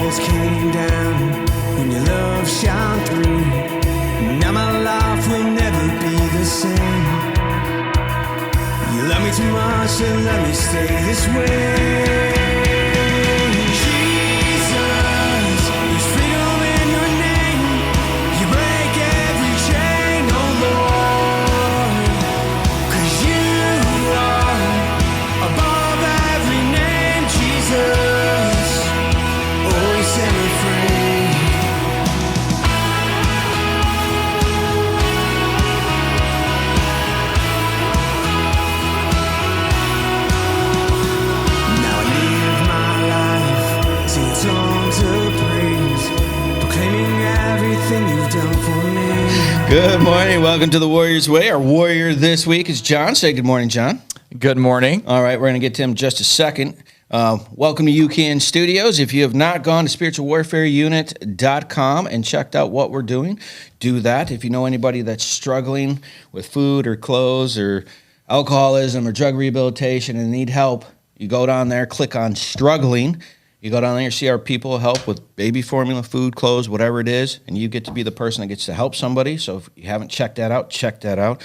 walls came down when your love shone through. Now my life will never be the same. You love me too much to let me stay this way. Jesus, there's freedom in your name. You break every chain, oh Lord. 'Cause you are above every name, Jesus. Oh, you set me free. Now I live my life, singing songs of praise, proclaiming everything you've done for me. Good morning. Welcome to the Warrior's Way. Our warrior this week is John. Say good morning, John. Good morning. All right, we're going to get to him in just a second. Welcome to UCAN Studios. If you have not gone to spiritualwarfareunit.com and checked out what we're doing, do that. If you know anybody that's struggling with food or clothes or alcoholism or drug rehabilitation and need help, you go down there, click on struggling. You go down there, see our people help with baby formula, food, clothes, whatever it is, and you get to be the person that gets to help somebody. So if you haven't checked that out, check that out.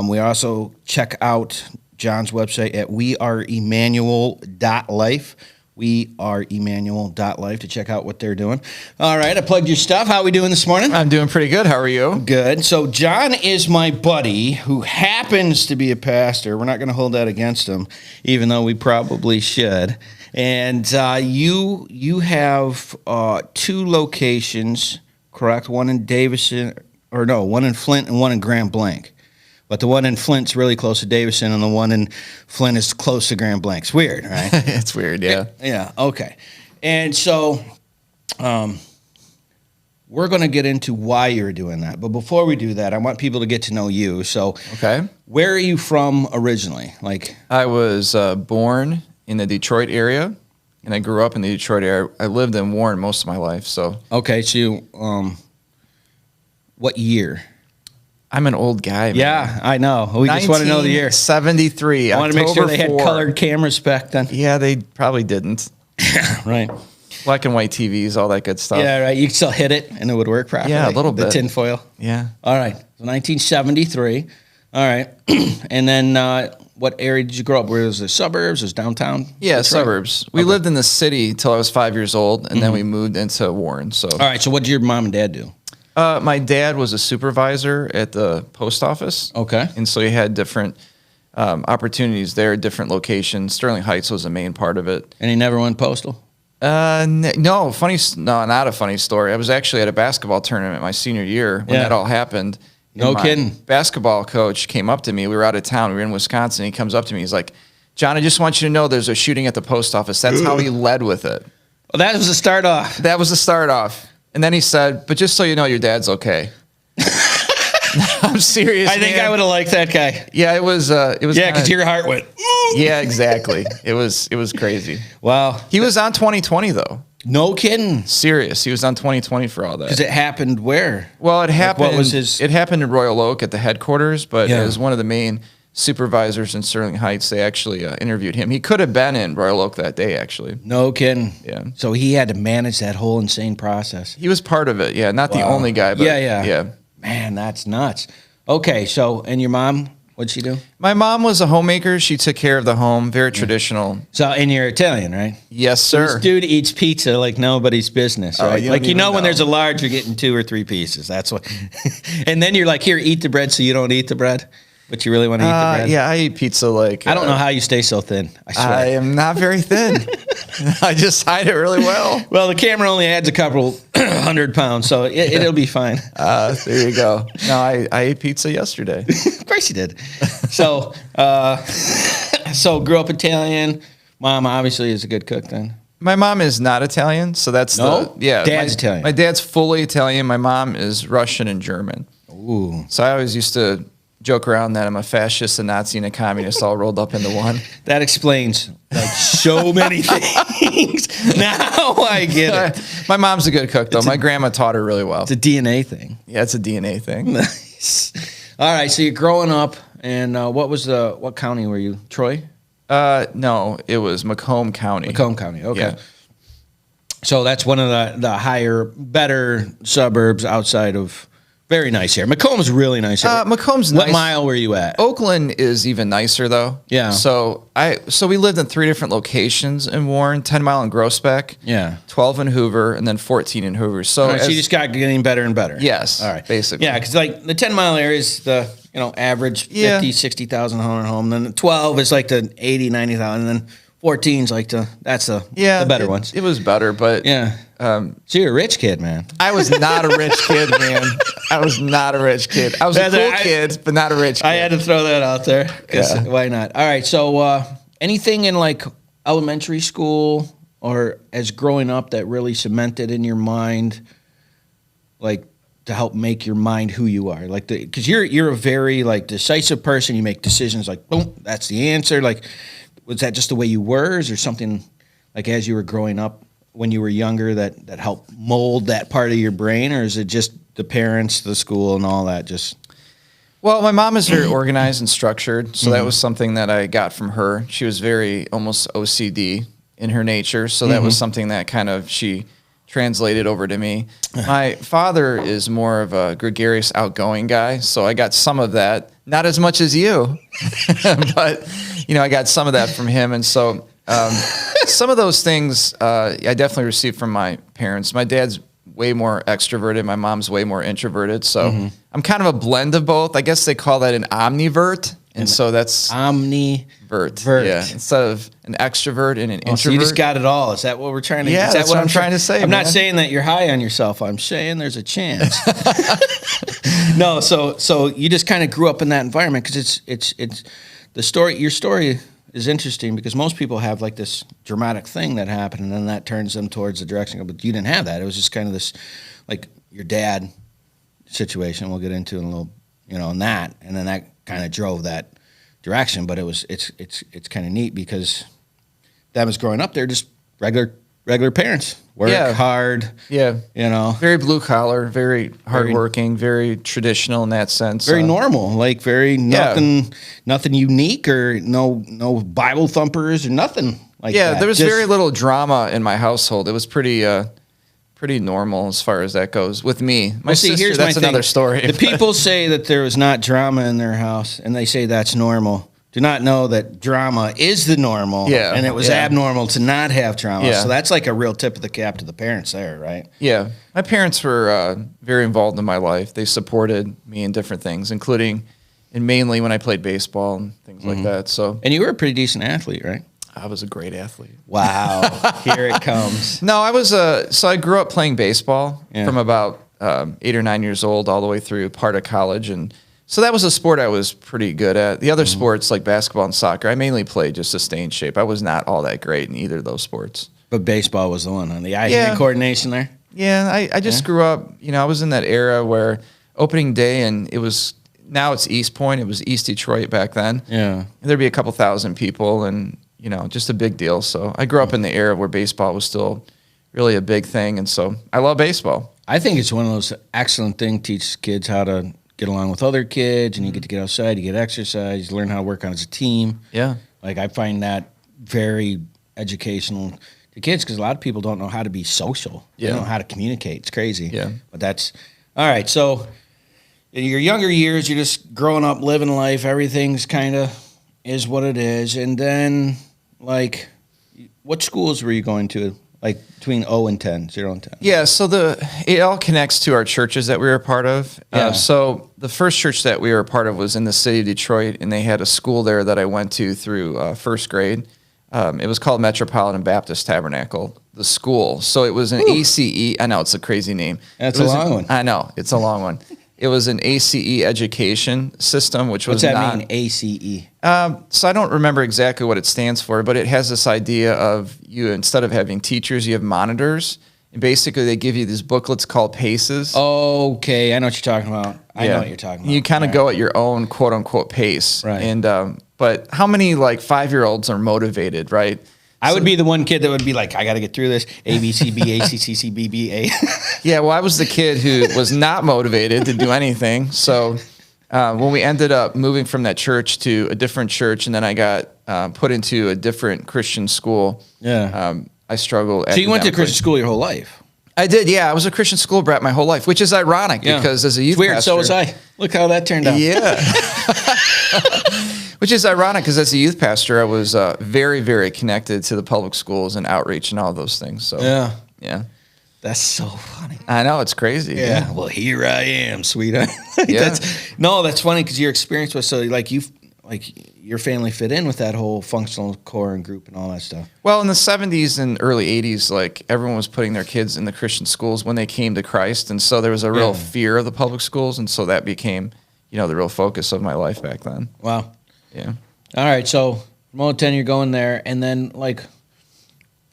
We also check out John's website at weareemmanuel.life. Weareemmanuel.life to check out what they're doing. All right, I plugged your stuff. How are we doing this morning? I'm doing pretty good. How are you? Good. So John is my buddy who happens to be a pastor. We're not going to hold that against him, even though we probably should. And you have two locations, correct? One in Davison, or no, one in Flint and one in Grand Blanc. But the one in Flint's really close to Davison, and the one in Flint is close to Grand Blanc. It's weird, right? It's weird, yeah. Yeah, okay. And so we're going to get into why you're doing that. But before we do that, I want people to get to know you. So Okay. where are you from originally? Like, I was born in the Detroit area, and I grew up in the Detroit area. I lived in Warren most of my life, so. okay, so you, what year? I'm an old guy, man. Yeah, I know. We just want to know the year. 1973. I want to make sure they had October 4. colored cameras back then. Yeah, they probably didn't. Right. Black and white TVs, all that good stuff. Yeah, right. You could still hit it and it would work properly. Yeah, a little The bit. tinfoil. Yeah. All right. So 1973. All right. And then what area did you grow up? Where was it? Suburbs? Was it downtown? Yeah, Detroit? suburbs. We lived in the city till I was 5 years old, and then we moved into Warren. So. All right. So what did your mom and dad do? My dad was a supervisor at the post office. Okay. And so he had different opportunities there, different locations. Sterling Heights was a main part of it. And he never went postal? No, not a funny story. I was actually at a basketball tournament my senior year when that all happened. No And my kidding. Basketball coach came up to me. We were out of town. We were in Wisconsin. He comes up to me. He's like, John, I just want you to know there's a shooting at the post office. That's how he led with it. Well, that was the start off. That was the start off. And then he said, but just so you know, your dad's okay. I'm serious. I think man. I would have liked that guy. Yeah, it was. Yeah, kinda- because your heart went. Yeah, exactly. It was crazy. Wow. He was on 2020 though. No kidding. Serious. He was on 2020 for all Because that. it happened where? Well, it happened. what was his- It happened in Royal Oak at the headquarters, but Yeah. as one of the main supervisors in Sterling Heights, they actually interviewed him. He could have been in Royal Oak that day, actually. No kidding. Yeah. So he had to manage that whole insane process. He was part of it. Yeah, not the Wow. only guy, but Yeah. Man, that's nuts. Okay, so, and your mom, what'd she do? My mom was a homemaker. She took care of the home. Very traditional. So, and you're Italian, right? Yes, This sir. dude eats pizza like nobody's business, Oh, right? you Like, don't you know even when know. there's a large, you're getting 2 or 3 pieces. That's what. And then you're like, here, eat the bread so you don't eat the bread. But you really want to eat the bread? Yeah, I eat pizza like. I don't know how you stay so thin. I swear. I am not very thin. I just hide it really well. Well, the camera only adds a couple 100 pounds, so it'll be fine. There you go. No, I ate pizza yesterday. Of course you did. So, so grew up Italian. Mom obviously is a good cook then. My mom is not Italian, so that's No? yeah. Dad's Italian. My dad's fully Italian. My mom is Russian and German. Ooh. So I always used to joke around that I'm a fascist, a Nazi, and a communist all rolled up into one. That explains like so many things. Now I get it. My mom's a good cook, though. My grandma taught her really well. It's a DNA thing. Yeah, it's a DNA thing. Nice. All right, so you're growing up, and what county were you? Troy? No, it was Macomb County. Macomb County. Okay. Yeah. So that's one of the higher, better suburbs outside of. Very nice here. Macomb's really nice here. Macomb's What nice. mile were you at? Oakland is even nicer though. Yeah. So we lived in 3 different locations in Warren: 10 Mile in Groesbeck, Yeah. 12 in Hoover, and then 14 in Hoover. So, All right, so you just got getting better and better. Yes. All right. Basically. Yeah, because like the 10-mile area is the average 50, 60,000 home. Then the 12 is like the 80, 90,000. And then 14 is like the better ones. It was better, but Yeah. So you're a rich kid, man. I was not a rich kid, man. I was not a rich kid. I was a cool kid, but not a rich kid. I had to throw that out there. Yeah. Why not? All right. So anything in like elementary school or as growing up that really cemented in your mind, like to help make your mind who you are, like because you're a very like decisive person. You make decisions like boom, that's the answer. Like, was that just the way you were, or is there something like as you were growing up when you were younger that helped mold that part of your brain, or is it just the parents, the school, and all that? Just Well, my mom is very organized and structured, so that was something that I got from her. She was very almost OCD in her nature, so that was something that kind of she translated over to me. My father is more of a gregarious, outgoing guy, so I got some of that. Not as much as you, but I got some of that from him, and so some of those things I definitely received from my parents. My dad's way more extroverted. My mom's way more introverted. So I'm kind of a blend of both. I guess they call that an omnivert. And so that's omnivert. Yeah. Instead of an extrovert and an introvert. So you just got it all. Is that what we're trying to Yeah, that's what I'm trying to say. I'm man. not saying that you're high on yourself. I'm saying there's a chance. No, so you just kind of grew up in that environment because it's the story. Your story is interesting because most people have like this dramatic thing that happened and then that turns them towards the direction. But you didn't have that. It was just kind of this, like your dad situation. We'll get into in a little, in that, and then that kind of drove that direction. But it's kind of neat because that was growing up. They're just regular parents. Work hard. Yeah. Very blue collar, very hardworking, very traditional in that sense. Very normal, like very nothing unique or no Bible thumpers or nothing like that. Yeah, there was very little drama in my household. It was pretty normal as far as that goes with me. My sister, that's another story. The people say that there was not drama in their house, and they say that's normal. Do not know that drama is the normal, and it was abnormal to not have drama. Yeah. So that's like a real tip of the cap to the parents there, right? Yeah. My parents were very involved in my life. They supported me in different things, including and mainly when I played baseball and things like that. So, and you were a pretty decent athlete, right? I was a great athlete. Wow. Here it comes. No, I was so I grew up playing baseball from about 8 or 9 years old all the way through part of college, and so that was a sport I was pretty good at. The other sports like basketball and soccer, I mainly played just to stay in shape. I was not all that great in either of those sports. But baseball was the one, huh? The eye-hand coordination there? Yeah, I just grew up, I was in that era where opening day, and now it's East Point. It was East Detroit back then. Yeah. There'd be a couple thousand people and, just a big deal. So I grew up in the era where baseball was still really a big thing. And so I love baseball. I think it's one of those excellent things, teach kids how to get along with other kids, and you get to get outside, you get exercise, you learn how to work on as a team. Yeah. Like I find that very educational to kids because a lot of people don't know how to be social. They don't know how to communicate. It's crazy. Yeah. But that's all right. So in your younger years, you're just growing up, living life. Everything's kind of is what it is. And then, like, what schools were you going to? Like between 0 and 10, 0 and 10. Yeah, so it all connects to our churches that we were a part of. Yeah. So the first church that we were a part of was in the city of Detroit, and they had a school there that I went to through first grade. It was called Metropolitan Baptist Tabernacle, the school. So it was an ACE. I know, it's a crazy name. That's a long one. I know, it's a long one. It was an ACE education system, which was What's that mean, ACE? So I don't remember exactly what it stands for, but it has this idea of you, instead of having teachers, you have monitors. And basically, they give you these booklets called PACEs. Okay, I know what you're talking about. I know what you're talking about. You kind of go at your own quote-unquote pace. Right. And but how many, 5-year-olds are motivated, right? I would be the one kid that would be like, I got to get through this. A, B, C, B, A, C, C, C, B, B, A. Yeah, well, I was the kid who was not motivated to do anything. So when we ended up moving from that church to a different church, and then I got put into a different Christian school, I struggled. So you went to Christian school your whole life? I did, yeah. I was a Christian school brat my whole life, which is ironic because as a youth weird. pastor, So was I. Look how that turned out. Yeah. Which is ironic because as a youth pastor, I was very, very connected to the public schools and outreach and all those things. So yeah. That's so funny. I know, it's crazy. Yeah. Well, here I am, sweetheart. That's funny because your experience was so your family fit in with that whole functional core and group and all that stuff. Well, in the 70s and early 80s, like everyone was putting their kids in the Christian schools when they came to Christ. And so there was a real fear of the public schools. And so that became, the real focus of my life back then. Wow. Yeah. All right. So from 10, you're going there. And then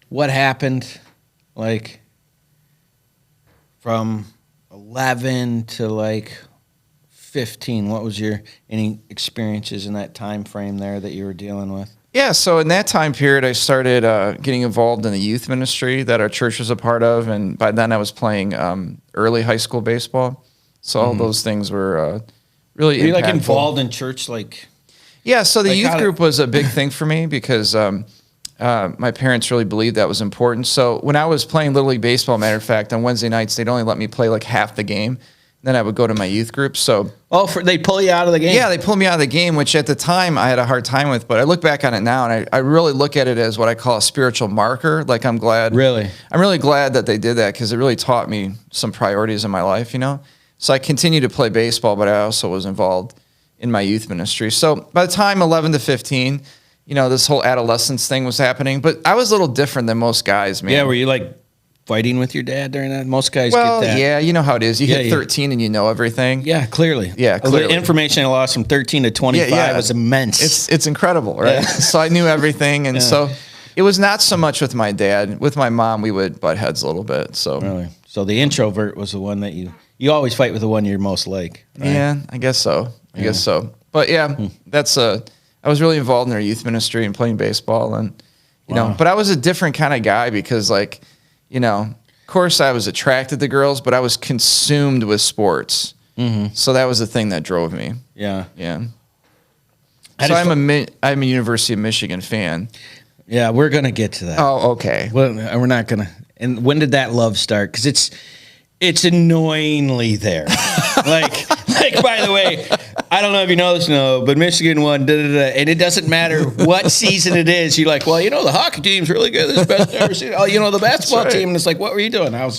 what happened? From 11 to 15, what was any experiences in that time frame there that you were dealing with? Yeah, so in that time period, I started getting involved in the youth ministry that our church was a part of, and by then I was playing early high school baseball. So all those things were really impactful. Were you involved in church Yeah, so the youth group was a big thing for me because my parents really believed that was important. So when I was playing Little League Baseball, matter of fact, on Wednesday nights, they'd only let me play half the game. Then I would go to my youth group. So they pull you out of the game? Yeah, they pulled me out of the game, which at the time I had a hard time with. But I look back on it now, and I really look at it as what I call a spiritual marker. I'm glad. Really? I'm really glad that they did that because it really taught me some priorities in my life, So I continued to play baseball, but I also was involved in my youth ministry. So by the time 11 to 15, this whole adolescence thing was happening. But I was a little different than most guys, man. Yeah, were you fighting with your dad during that? Most guys get that. Yeah, you know how it is. You hit 13 and you know everything. Yeah, clearly. Yeah, clearly. The information I lost from 13 to 25 was immense. It's incredible, right? Yeah. So I knew everything, and so it was not so much with my dad. With my mom, we would butt heads a little bit. So really, so the introvert was the one that you always fight with the one you're most like. Right? Yeah, I guess so. I guess so. But yeah, that's I was really involved in their youth ministry and playing baseball, and but I was a different kind of guy because of course I was attracted to girls, but I was consumed with sports. Mm-hmm. So that was the thing that drove me. Yeah. Yeah. So I'm a University of Michigan fan. Yeah, we're going to get to that. Oh, okay. Well, we're not going to. And when did that love start? Because it's annoyingly there. By the way, I don't know if you know this, but Michigan won, and it doesn't matter what season it is. You're like, well, the hockey team's really good. This is the best I've ever seen. Oh, the basketball team. And it's like, what were you doing? I was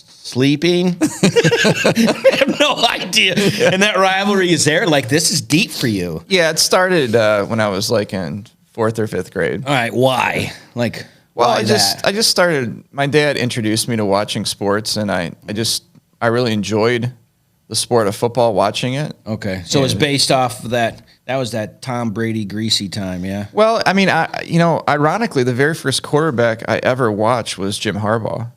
sleeping. I have no idea. Yeah. And that rivalry is there. This is deep for you. Yeah, it started when I was in 4th or 5th grade. All right, why? Well, I just started. My dad introduced me to watching sports, and I really enjoyed the sport of football, watching it. Okay, so it was based off of that. That was that Tom Brady greasy time, yeah. Well, I mean, ironically, the very first quarterback I ever watched was Jim Harbaugh.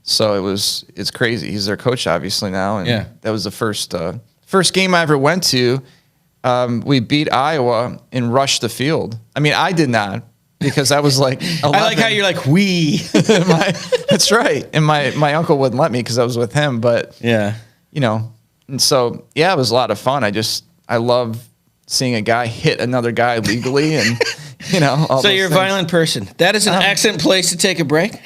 So it's crazy. He's their coach, obviously now, and that was the first game I ever went to. We beat Iowa and rushed the field. I mean, I did not. Because I was 11. I like how you're we. That's right. And my uncle wouldn't let me because I was with him. But, and so, it was a lot of fun. I love seeing a guy hit another guy legally and, all So you're a violent person. That is an excellent place to take a break.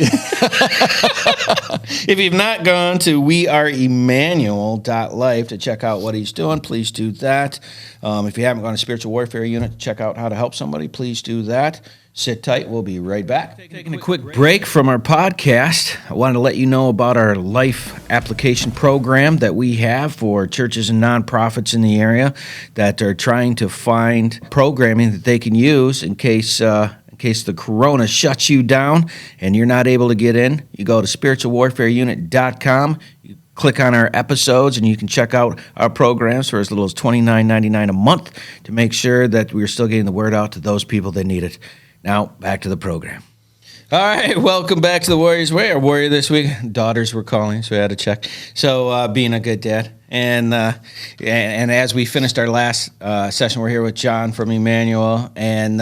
If you've not gone to weareemmanuel.life to check out what he's doing, please do that. If you haven't gone to Spiritual Warfare Unit to check out how to help somebody, please do that. Sit tight. We'll be right back. Taking a quick break from our podcast. I wanted to let you know about our life application program that we have for churches and nonprofits in the area that are trying to find programming that they can use in case the corona shuts you down and you're not able to get in. You go to spiritualwarfareunit.com. You click on our episodes, and you can check out our programs for as little as $29.99 a month to make sure that we're still getting the word out to those people that need it. Now, back to the program. All right, welcome back to the Warriors Way. Our warrior this week, daughters were calling, so we had to check. So, being a good dad. And as we finished our last session, we're here with John from Emmanuel, and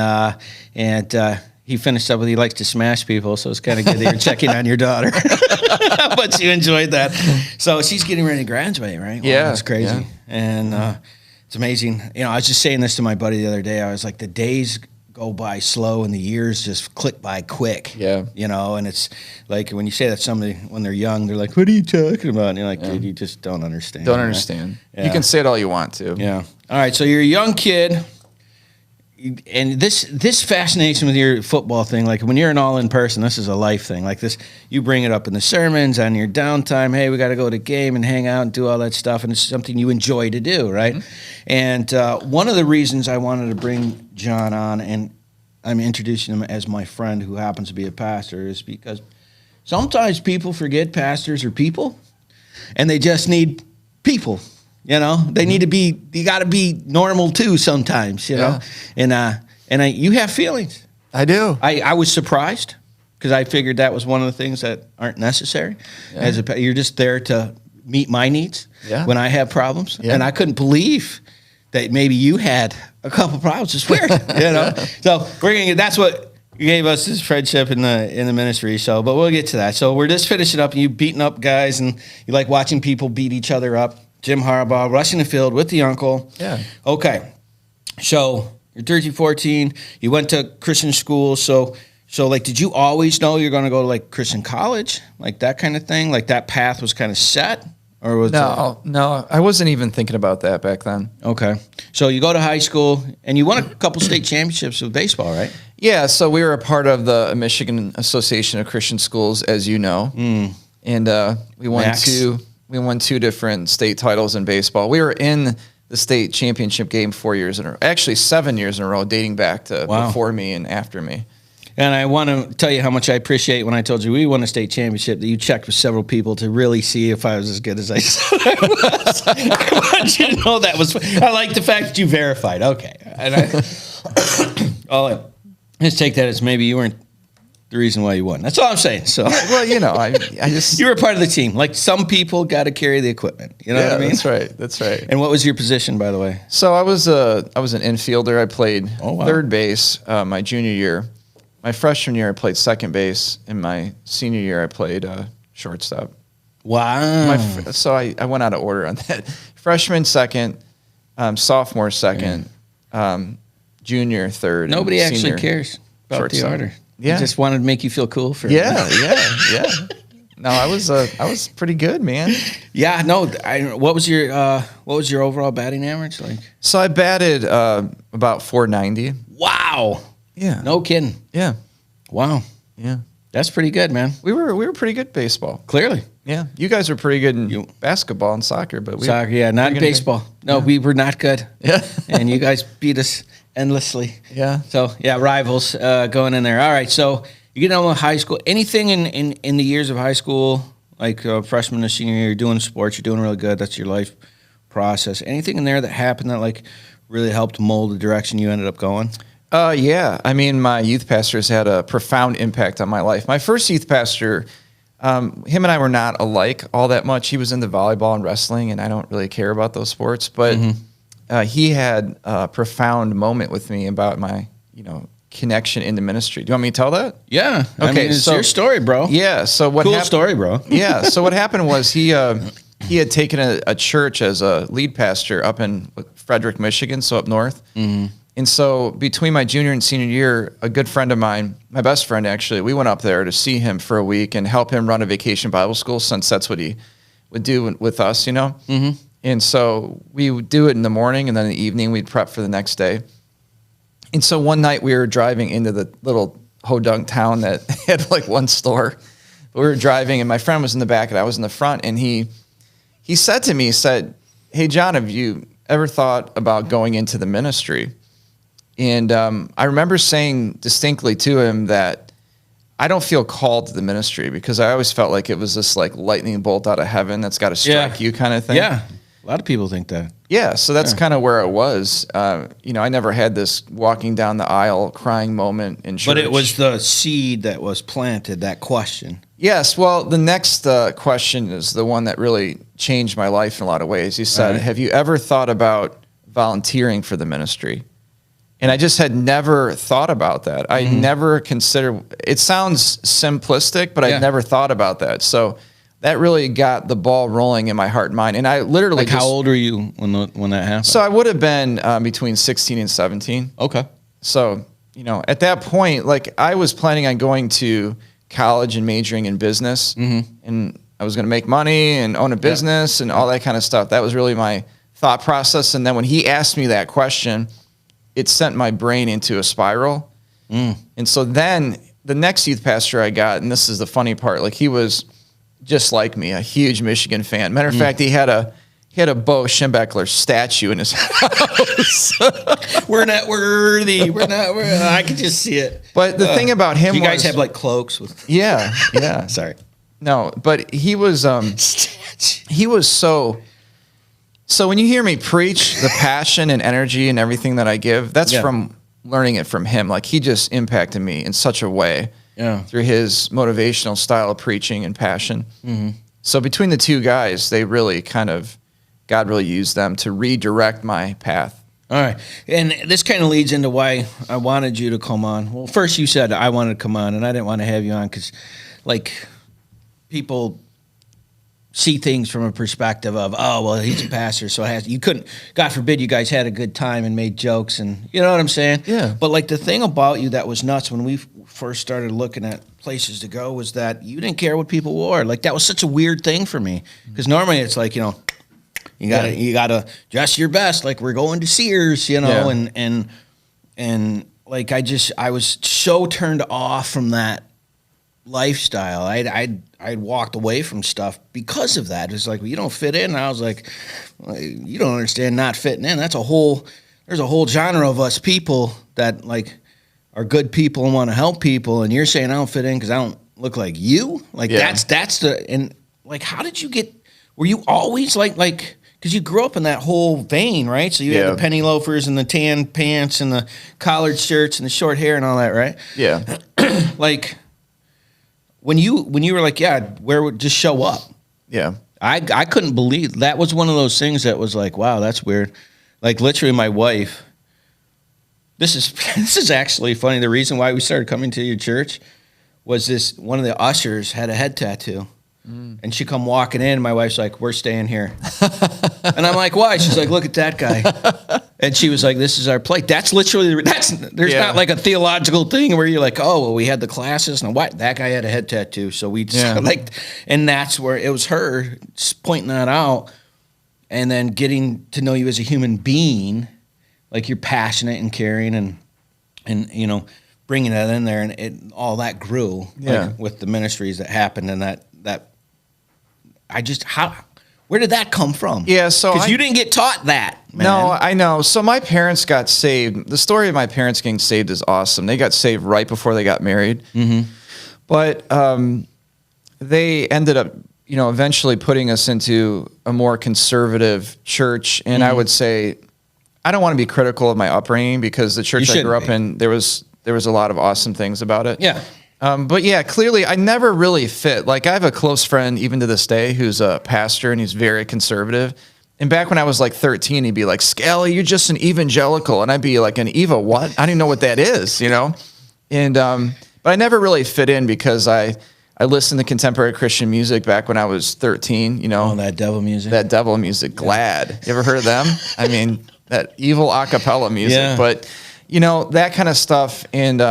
he finished up with he likes to smash people, so it's kind of good that you're checking on your daughter. But you enjoyed that. So she's getting ready to graduate, right? Wow, yeah. That's crazy. Yeah. And it's amazing. I was just saying this to my buddy the other day. I was like, the days go by slow and the years just click by quick. Yeah. You know, and it's like when you say that to somebody when they're young, they're like, what are you talking about? And you're like, dude, you just don't understand. Don't right? understand. Yeah. You can say it all you want to. Yeah. All right. So you're a young kid. And this fascination with your football thing, like when you're an all-in person, this is a life thing. Like this, you bring it up in the sermons, on your downtime. Hey, we got to go to a game and hang out and do all that stuff, and it's something you enjoy to do, right? Mm-hmm. And one of the reasons I wanted to bring John on, and I'm introducing him as my friend who happens to be a pastor, is because sometimes people forget pastors are people, and they just need people. You know, they need to be. You got to be normal too sometimes. You know, and you have feelings. I do. I was surprised because I figured that was one of the things that aren't necessary. Yeah. You're just there to meet my needs when I have problems, and I couldn't believe that maybe you had a couple problems. It's weird, you know. So we're gonna. That's what gave us this friendship in the ministry. So, but we'll get to that. So we're just finishing up, and you beating up guys, and you like watching people beat each other up. Jim Harbaugh, rushing the field with the uncle. Yeah. Okay. So you're 13, 14. You went to Christian school. So like, did you always know you're going to go to like Christian college, like that kind of thing? Like that path was kind of set, or was no? I wasn't even thinking about that back then. Okay. So you go to high school, and you won a couple state championships with baseball, right? Yeah. So we were a part of the Michigan Association of Christian Schools, as you know, and we won two. We won 2 different state titles in baseball. We were in the state championship game 4 years in a row. Actually, 7 years in a row, dating back to before me and after me. And I want to tell you how much I appreciate when I told you we won a state championship that you checked with several people to really see if I was as good as I said I was. I want you to know that was. I like the fact that you verified. Okay. And let's take that as maybe you weren't the reason why you won. That's all I'm saying. So, well, you know, I just you were a part of the team. Like some people got to carry the equipment. You know what I mean? That's right. And what was your position, by the way? So I was an infielder. I played third base my junior year. My freshman year, I played second base. In my senior year, I played shortstop. Wow. So I went out of order on that. Freshman second, sophomore second, junier third. Nobody actually cares about shortstop. the order. Yeah, I just wanted to make you feel cool for yeah. No, I was pretty good, man. Yeah, no. What was your overall batting average like? So I batted about 490. Wow. Yeah. No kidding. Yeah. Wow. Yeah. That's pretty good, man. We were pretty good at baseball. Clearly. Yeah. You guys were pretty good in basketball and soccer, but soccer, not in baseball. No, we were not good. Yeah. And you guys beat us endlessly. Yeah. So rivals going in there. All right. So you get on with high school. Anything in the years of high school, like freshman to senior year, you're doing sports, you're doing really good. That's your life process. Anything in there that happened that like really helped mold the direction you ended up going? Yeah. I mean, my youth pastors had a profound impact on my life. My first youth pastor, him and I were not alike all that much. He was into volleyball and wrestling, and I don't really care about those sports, but he had a profound moment with me about my, connection into ministry. Do you want me to tell that? Yeah. Okay. I mean, it's your story, bro. Yeah. So what? Cool story, bro. Yeah. So what happened was he had taken a church as a lead pastor up in Frederick, Michigan, so up north. Mm-hmm. And so between my junior and senior year, a good friend of mine, my best friend actually, we went up there to see him for a week and help him run a vacation Bible school, since that's what he would do with us, Mm-hmm. And so we would do it in the morning, and then in the evening we'd prep for the next day. And so one night we were driving into the little hodunk town that had like one store. We were driving, and my friend was in the back and I was in the front, and he said to me, "Hey, John, have you ever thought about going into the ministry?" And I remember saying distinctly to him that I don't feel called to the ministry, because I always felt like it was this like lightning bolt out of heaven that's got to strike you kind of thing. Yeah, a lot of people think that. Yeah, so that's kind of where it was. I never had this walking down the aisle crying moment in church. But it was the seed that was planted, that question. Yes, well, the next question is the one that really changed my life in a lot of ways. He said, "Have you ever thought about volunteering for the ministry?" And I just had never thought about that. I never considered, it sounds simplistic, but I'd never thought about that. So that really got the ball rolling in my heart and mind. And I literally how old were you when that happened? So I would have been between 16 and 17. Okay. So at that point, like I was planning on going to college and majoring in business, and I was going to make money and own a business and all that kind of stuff. That was really my thought process. And then when he asked me that question, it sent my brain into a spiral. And so then the next youth pastor I got, and this is the funny part, like he was just like me, a huge Michigan fan. Matter of fact, he had a Bo Schembechler statue in his house. We're not worthy. I can just see it. But the thing about him you was, guys have like cloaks with. yeah. Sorry. No, but he was so. So when you hear me preach, the passion and energy and everything that I give, that's from learning it from him. Like he just impacted me in such a way through his motivational style of preaching and passion. So between the two guys, they really God really used them to redirect my path. All right. And this kind of leads into why I wanted you to come on. Well, first you said I wanted to come on, and I didn't want to have you on because, like, people see things from a perspective of, oh, well, he's a pastor, so you couldn't, God forbid you guys had a good time and made jokes, and you know what I'm saying? Yeah. But, like, the thing about you that was nuts when we first started looking at places to go was that you didn't care what people wore. Like, that was such a weird thing for me because normally it's like, you gotta dress your best, like we're going to Sears, and like I was so turned off from that lifestyle. I'd walked away from stuff because of that. It's like, well, you don't fit in. And I was like, well, you don't understand not fitting in. There's a whole genre of us people that like are good people and want to help people, and you're saying I don't fit in because I don't look like you. Like that's the, and like, how did you get? Were you always like? Because you grew up in that whole vein, right? So you had the penny loafers and the tan pants and the collared shirts and the short hair and all that, right? Yeah. Like when you were like, where would just show up? Yeah. I couldn't believe that was one of those things that was like, wow, that's weird. Like literally, my wife. This is actually funny. The reason why we started coming to your church was this: one of the ushers had a head tattoo. And she come walking in, and my wife's like, we're staying here. And I'm like, why? She's like, look at that guy. And she was like, this is our plate. That's literally, there's not like a theological thing where you're like, oh, well, we had the classes, and what? That guy had a head tattoo. So we just and that's where it was her pointing that out and then getting to know you as a human being, like you're passionate and caring and bringing that in there, and all that grew like, with the ministries that happened and that where did that come from? Yeah, so because you didn't get taught that, man. No, I know. So my parents got saved. The story of my parents getting saved is awesome. They got saved right before they got married. But they ended up, eventually putting us into a more conservative church. And I would say, I don't want to be critical of my upbringing because the church I grew up in, there was a lot of awesome things about it. Yeah. But yeah, clearly I never really fit. Like I have a close friend even to this day who's a pastor and he's very conservative. And back when I was like 13, he'd be like, Scally, you're just an evangelical. And I'd be like, an Eva what? I don't even know what that is, And but I never really fit in because I listened to contemporary Christian music back when I was 13, Oh, that devil music. That devil music, Glad. You ever heard of them? I mean, that evil a cappella music. Yeah. But, that kind of stuff. And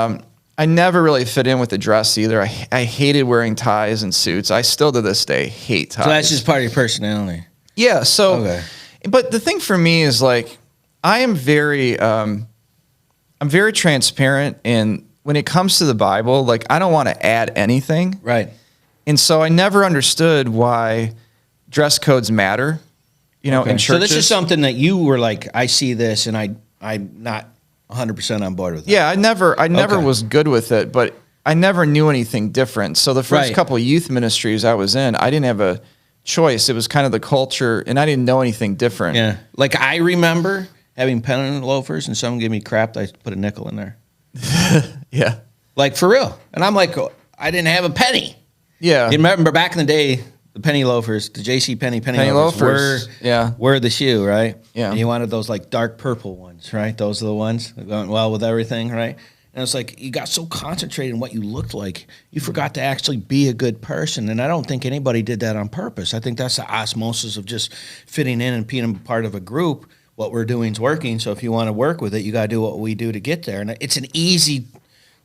I never really fit in with the dress either. I hated wearing ties and suits. I still to this day hate ties. So that's just part of your personality. Yeah. So, but the thing for me is like, I am I'm very transparent. And when it comes to the Bible, like I don't want to add anything. Right. And so I never understood why dress codes matter, in churches. So this is something that you were like, I see this and I'm not 100% on board with it. Yeah, I never was good with it, but I never knew anything different. So the first couple of youth ministries I was in, I didn't have a choice. It was kind of the culture, and I didn't know anything different. Yeah, like I remember having penny loafers, and someone gave me crap. I put a nickel in there. Yeah, like for real. And I'm like, I didn't have a penny. Yeah, you remember back in the day, the penny loafers, the J.C. penny loafers were the shoe, right? Yeah. And you wanted those like dark purple ones, right? Those are the ones that going well with everything, right? And it's like you got so concentrated on what you looked like, you forgot to actually be a good person. And I don't think anybody did that on purpose. I think that's the osmosis of just fitting in and being part of a group. what we're doing is working. So if you want to work with it, you got to do what we do to get there. And it's an easy,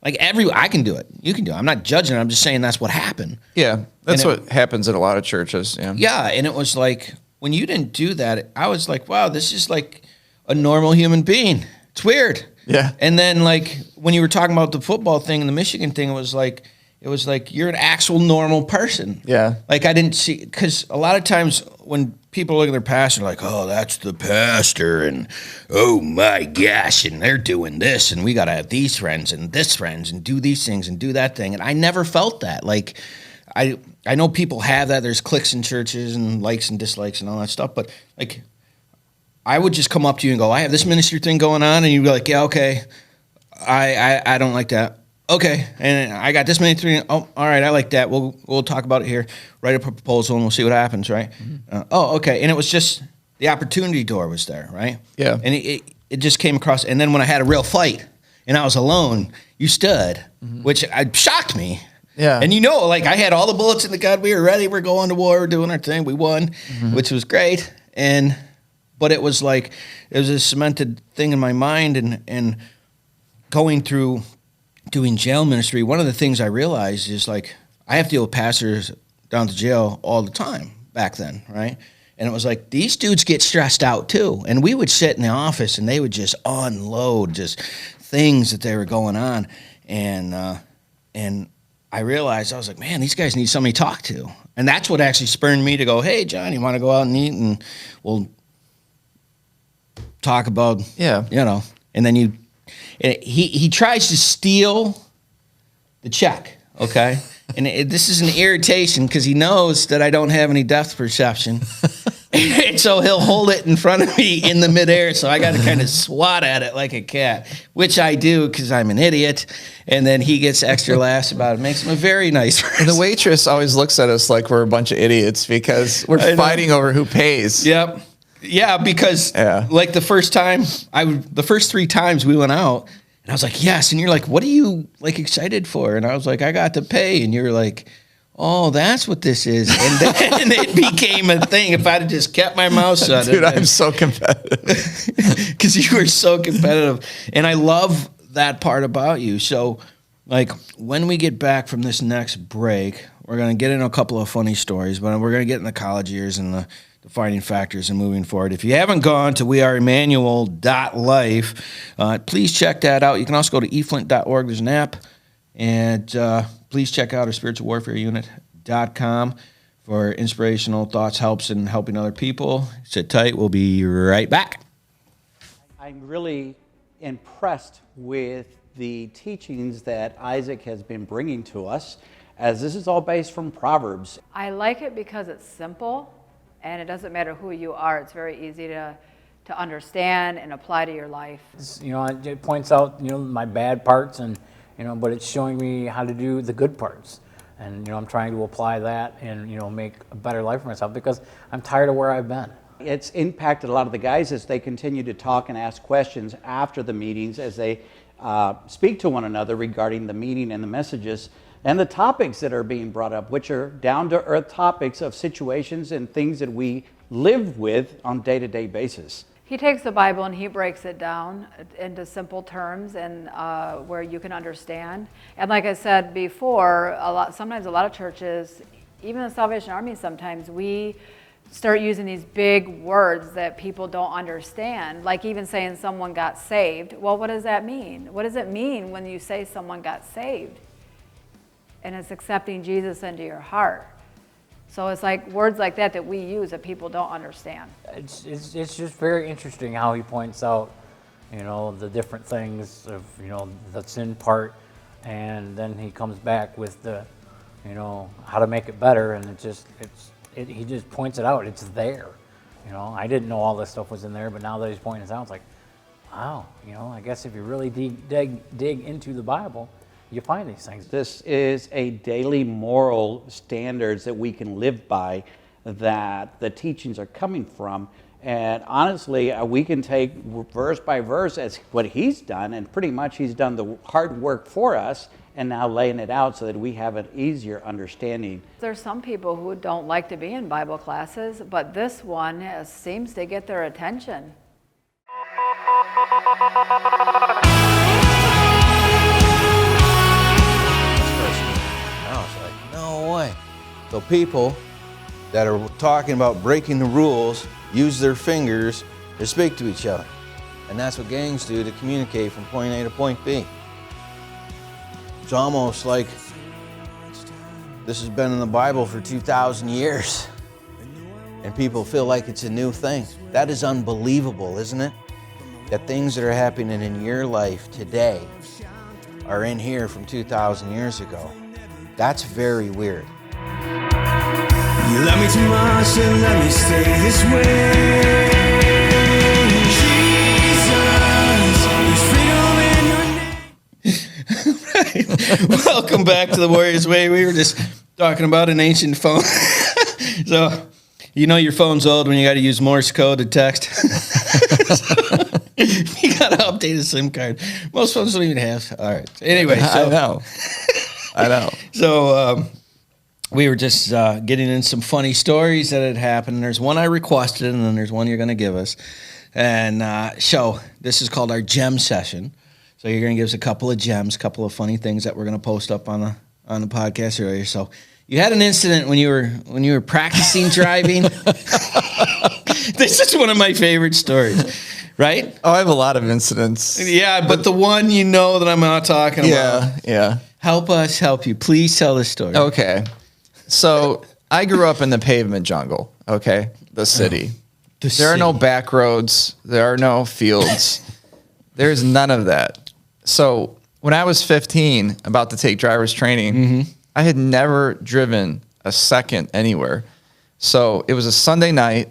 I can do it. You can do it. I'm not judging it. I'm just saying that's what happened. Yeah, that's what happens in a lot of churches. Yeah. Yeah, and it was like, when you didn't do that, I was like, wow, this is like a normal human being. It's weird. Yeah. And then like when you were talking about the football thing and the Michigan thing, it was like you're an actual normal person. Yeah. Like I didn't see, because a lot of times when people look at their pastor, like, oh, that's the pastor, and oh my gosh, and they're doing this, and we got to have these friends and this friends and do these things and do that thing. And I never felt that. Like I know people have that. There's cliques in churches and likes and dislikes and all that stuff, but like I would just come up to you and go, I have this ministry thing going on, and you'd be like, yeah, okay, I don't like that. Okay, and I got this many three. Oh, all right, I like that. We'll talk about it here. Write up a proposal, and we'll see what happens, right? Mm-hmm. Okay, and it was just the opportunity door was there, right? Yeah, and it just came across. And then when I had a real fight and I was alone, you stood, which shocked me. Yeah, and like I had all the bullets in the gun. We were ready. We're going to war. We're doing our thing. We won, which was great. But it was like it was a cemented thing in my mind, and going through doing jail ministry, one of the things I realized is like I have to deal with pastors down to jail all the time back then, right? And it was like these dudes get stressed out too. And we would sit in the office and they would just unload just things that they were going on. And I realized, I was like, man, these guys need somebody to talk to. And that's what actually spurred me to go, hey, John, you want to go out and eat? And we'll talk about, and then he tries to steal the check, okay? And this is an irritation because he knows that I don't have any depth perception. And so he'll hold it in front of me in the midair, so I got to kind of swat at it like a cat, which I do because I'm an idiot. And then he gets extra laughs about it. Makes him a very nice person. And the waitress always looks at us like we're a bunch of idiots because we're fighting over who pays. Yep. Yeah, because like the first 3 times we went out, and I was like, yes. And you're like, what are you like excited for? And I was like, I got to pay. And you're like, oh, that's what this is. And then it became a thing. If I'd have just kept my mouth shut. Dude, I'm so competitive. Because you were so competitive. And I love that part about you. So like when we get back from this next break, we're going to get into a couple of funny stories, but we're going to get in the college years and the defining factors and moving forward. If you haven't gone to weareemmanuel.life, please check that out. You can also go to eflint.org. There's an app. And please check out our spiritualwarfareuunit.com for inspirational thoughts, helps, and helping other people. Sit tight. We'll be right back. I'm really impressed with the teachings that Isaac has been bringing to us, as this is all based from Proverbs. I like it because it's simple, and it doesn't matter who you are. It's very easy to understand and apply to your life. It points out, my bad parts, and but it's showing me how to do the good parts. And, I'm trying to apply that and, make a better life for myself because I'm tired of where I've been. It's impacted a lot of the guys as they continue to talk and ask questions after the meetings, as they speak to one another regarding the meeting and the messages and the topics that are being brought up, which are down-to-earth topics of situations and things that we live with on a day-to-day basis. He takes the Bible and he breaks it down into simple terms and where you can understand. And like I said before, sometimes a lot of churches, even the Salvation Army, sometimes we start using these big words that people don't understand, like even saying someone got saved. Well, what does that mean? What does it mean when you say someone got saved? And it's accepting Jesus into your heart. So it's like words like that we use that people don't understand. It's just very interesting how he points out, the different things of, the sin part, and then he comes back with the, how to make it better, and he just points it out. It's there. I didn't know all this stuff was in there, but now that he's pointing it out, it's like, wow, I guess if you really dig into the Bible, you find these things. This is a daily moral standards that we can live by, that the teachings are coming from. And honestly, we can take verse by verse as what he's done, and pretty much he's done the hard work for us and now laying it out so that we have an easier understanding. There's some people who don't like to be in Bible classes, but this one seems to get their attention. I was like, no way. So people that are talking about breaking the rules use their fingers to speak to each other. And that's what gangs do to communicate from point A to point B. It's almost like this has been in the Bible for 2,000 years. And people feel like it's a new thing. That is unbelievable, isn't it? That things that are happening in your life today are in here from 2,000 years ago. That's very weird. You love me too much and let me stay this way. Jesus, there's freedom in your name. Welcome back to the Warriors Way. We were just talking about an ancient phone. So, you know your phone's old when you got to use Morse code to text. You got to update a SIM card. Most phones don't even have. All right. Anyway, so, I know. So we were just getting in some funny stories that had happened. There's one I requested, and then there's one you're going to give us. And so this is called our gem session. So you're going to give us a couple of gems, a couple of funny things that we're going to post up on the podcast earlier. So you had an incident when you were practicing driving. This is one of my favorite stories, right? Oh, I have a lot of incidents. Yeah, but the one you know that I'm not talking about. Yeah. Help us help you. Please tell the story. Okay. So I grew up in the pavement jungle, okay? The city. There are no back roads. There are no fields. There's none of that. So when I was 15, about to take driver's training, I had never driven a second anywhere. So it was a Sunday night,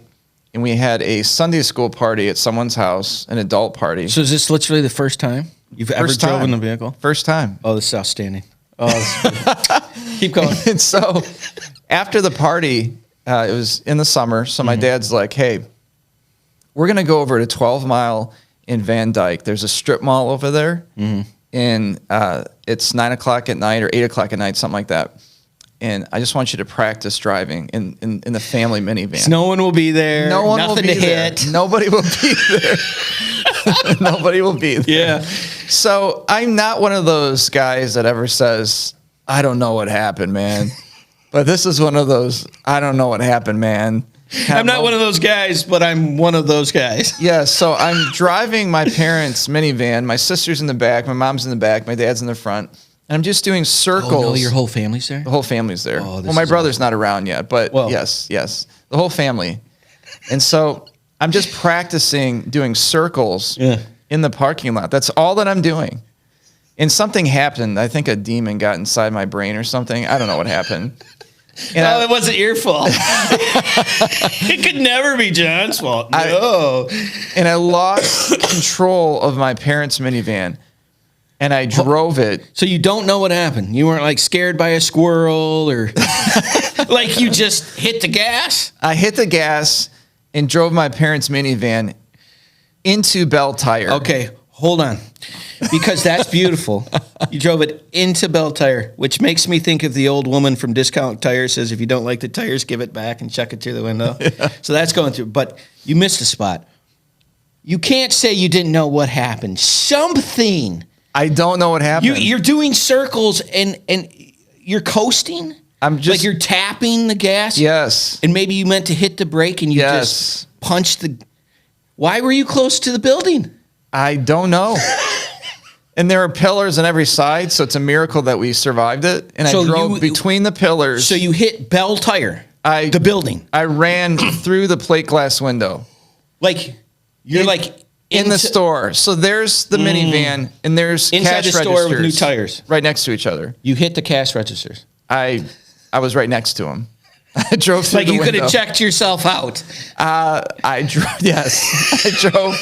and we had a Sunday school party at someone's house, an adult party. So is this literally the first time you've ever driven a vehicle? First time. Oh, this is outstanding. Oh, this keep going. And so after the party, it was in the summer, so my dad's like, hey, we're going to go over to 12 Mile in Van Dyke. There's a strip mall over there, and it's 9 o'clock at night or 8 o'clock at night, something like that. And I just want you to practice driving in the family minivan. So no one will be there. No one Nothing will be to there. hit. Nobody will be there. Nobody will be there. Yeah. So I'm not one of those guys that ever says, I don't know what happened, man. But this is one of those, I don't know what happened, man. I'm not one of those guys, but I'm one of those guys. Yeah, so I'm driving my parents' minivan. My sister's in the back. My mom's in the back. My dad's in the front. And I'm just doing circles. Oh, no, your whole family's there? The whole family's there. Oh, well, my brother's not around yet, but yes. The whole family. And so I'm just practicing doing circles in the parking lot. That's all that I'm doing. And something happened. I think a demon got inside my brain or something. I don't know what happened. And it wasn't your fault. It could never be John's fault. No. And I lost control of my parents' minivan. And I drove it. So you don't know what happened? You weren't like scared by a squirrel or like you just hit the gas? I hit the gas and drove my parents' minivan into Bell Tire. Okay, hold on. Because that's beautiful. You drove it into Bell Tire, which makes me think of the old woman from Discount Tire says, if you don't like the tires, give it back and check it through the window. Yeah. So that's going through. But you missed a spot. You can't say you didn't know what happened. Something. I don't know what happened. You're doing circles and you're coasting? I'm just like you're tapping the gas? Yes. And maybe you meant to hit the brake and you just punched the... Why were you close to the building? I don't know. And there are pillars on every side, so it's a miracle that we survived it. And so I drove between the pillars. So you hit Bell Tire, the building. I ran through the plate glass window. Like, you're like... In the store. So there's the minivan, and there's inside cash the store registers with new tires. Right next to each other. You hit the cash registers. I was right next to him. I drove through the window. Like you could have checked yourself out. I drove, yes. I drove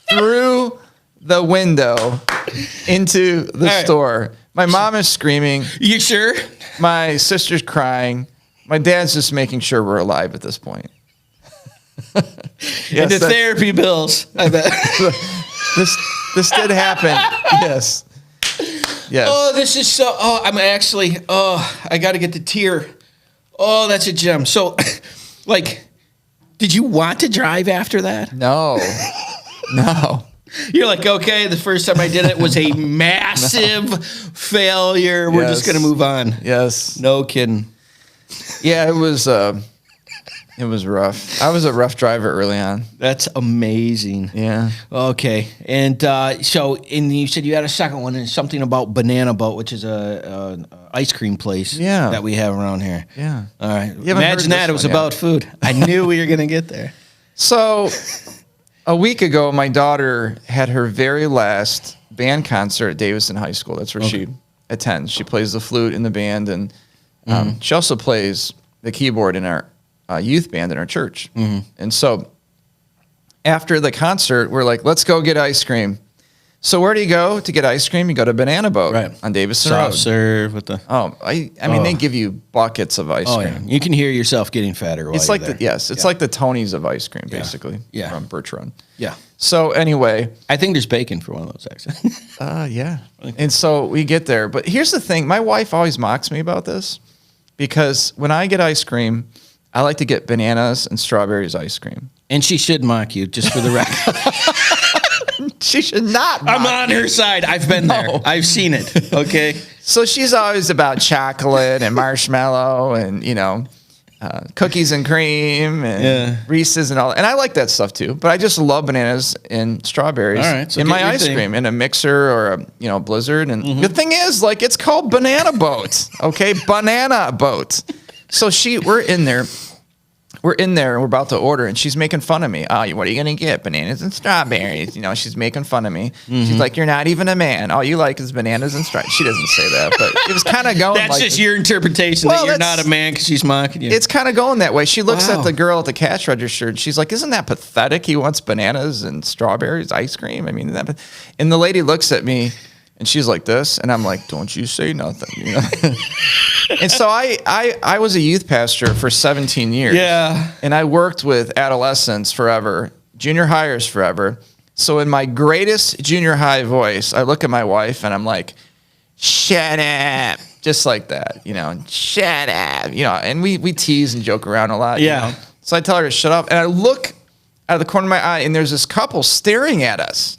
through the window into the store. My mom is screaming. You sure? My sister's crying. My dad's just making sure we're alive at this point. Yes, and the therapy bills, I bet. This did happen. Yes. Yes. Oh, this is so... Oh, I'm actually... Oh, I got to get the tear. Oh, that's a gem. So, like, did you want to drive after that? No. No. You're like, okay, the first time I did it was a massive failure. We're just going to move on. Yes. No kidding. Yeah, it was rough. I was a rough driver early on. That's amazing. Yeah. Okay. And and you said you had a second one, and something about Banana Boat, which is a ice cream place that we have around here. Yeah. All right. You haven't heard Imagine that. this It was one about yet. food. I knew we were going to get there. So a week ago, my daughter had her very last band concert at Davison High School. That's where she attends. She plays the flute in the band, and she also plays the keyboard in our youth band in our church. And so after the concert, we're like, let's go get ice cream. So where do you go to get ice cream? You go to Banana Boat on Davison Soft Road. serve with the. I mean, they give you buckets of ice cream. Yeah. You can hear yourself getting fatter. While It's like you're there. it's like the Tonys of ice cream, basically. Yeah. From Birch Run. Yeah. So anyway, I think there's bacon for one of those, actually. yeah. And so we get there, but here's the thing: my wife always mocks me about this because when I get ice cream, I like to get bananas and strawberries ice cream. And she should mock you, just for the record. She should not. I'm on her side. I've been there. I've seen it. Okay. So she's always about chocolate and marshmallow and cookies and cream and Reese's and all. And I like that stuff too. But I just love bananas and strawberries All right, so in get my your ice thing. cream in a mixer or a Blizzard. And the thing is, like, it's called Banana Boat. Okay, Banana Boat. So we're in there. And we're about to order, and she's making fun of me. Oh, what are you going to get? Bananas and strawberries. She's making fun of me. She's like, you're not even a man. All you like is bananas and strawberries. She doesn't say that, but it was kind of going That's like just your interpretation that you're not a man because she's mocking you. it's kind of going that way. She looks Wow. at the girl at the cash register, and she's like, isn't that pathetic? He wants bananas and strawberries, ice cream. I mean, and the lady looks at me, and she's like this, and I'm like, don't you say nothing. And so I was a youth pastor for 17 years. Yeah. And I worked with adolescents forever, junior hires forever. So in my greatest junior high voice, I look at my wife and I'm like, shut up. Just like that, shut up, and we tease and joke around a lot. Yeah. So I tell her to shut up. And I look out of the corner of my eye and there's this couple staring at us.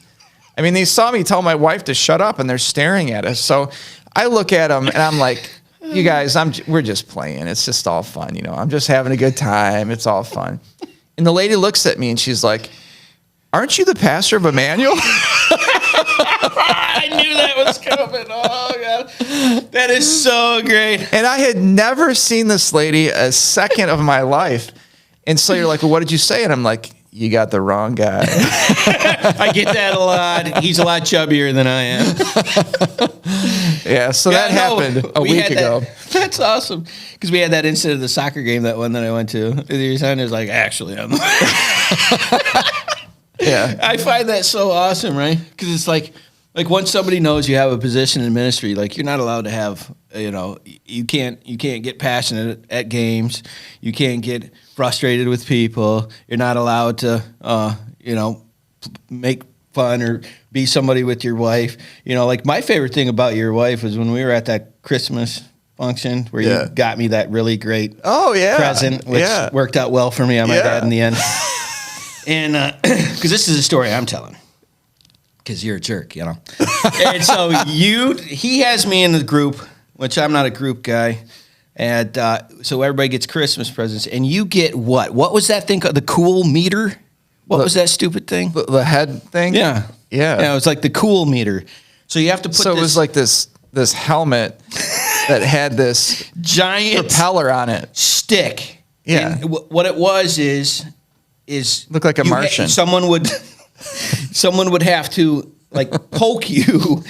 I mean, they saw me tell my wife to shut up and they're staring at us. So I look at them and I'm like, you guys, we're just playing. It's just all fun. I'm just having a good time. It's all fun. And the lady looks at me and she's like, aren't you the pastor of Emmanuel? I knew that was coming. Oh, God. That is so great. And I had never seen this lady a second of my life. And so you're like, well, what did you say? And I'm like, you got the wrong guy. I get that a lot. He's a lot chubbier than I am. Yeah, so that happened a week ago. That's awesome. Because we had that incident of the soccer game, that one that I went to. Your son is like, actually, I'm. Yeah. I find that so awesome, right? Because it's like once somebody knows you have a position in ministry, like you're not allowed to have, you can't get passionate at games. You can't get frustrated with people. You're not allowed to, make fun or be somebody with your wife. Like my favorite thing about your wife was when we were at that Christmas function where you got me that really great present, which worked out well for me, I might add, in the end. And because this is a story I'm telling. Because you're a jerk, And so he has me in the group, which I'm not a group guy. And so everybody gets Christmas presents. And you get what? What was that thing called? The cool meter? What was that stupid thing? The head thing? Yeah. Yeah. It was like the cool meter. So you have to put So it was like this helmet that had this giant propeller on it. stick. Yeah. And what it was is Looked like a Martian. Someone would have to like poke you,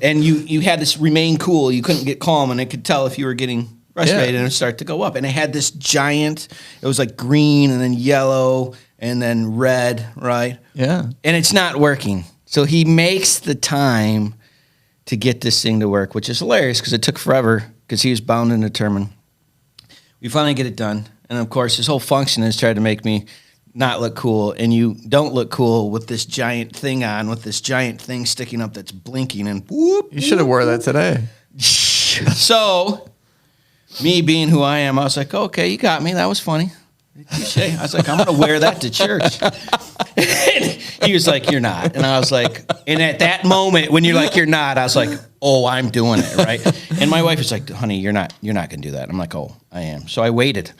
and you had to remain cool. You couldn't get calm, and it could tell if you were getting frustrated, and it would start to go up. And it had this giant. It was like green, and then yellow, and then red, right? Yeah. And it's not working. So he makes the time to get this thing to work, which is hilarious because it took forever because he was bound and determined. We finally get it done, and of course, his whole function is trying to make me not look cool, and you don't look cool with this giant thing on, with this giant thing sticking up that's blinking, and whoop. You should have wore that today. So, me being who I am, I was like, okay, you got me. That was funny. Touché. I was like, I'm going to wear that to church. And He was like, you're not. And I was like, and at that moment when you're like, you're not, I was like, oh, I'm doing it, right? And my wife was like, honey, you're not going to do that. I'm like, oh, I am. So I waited.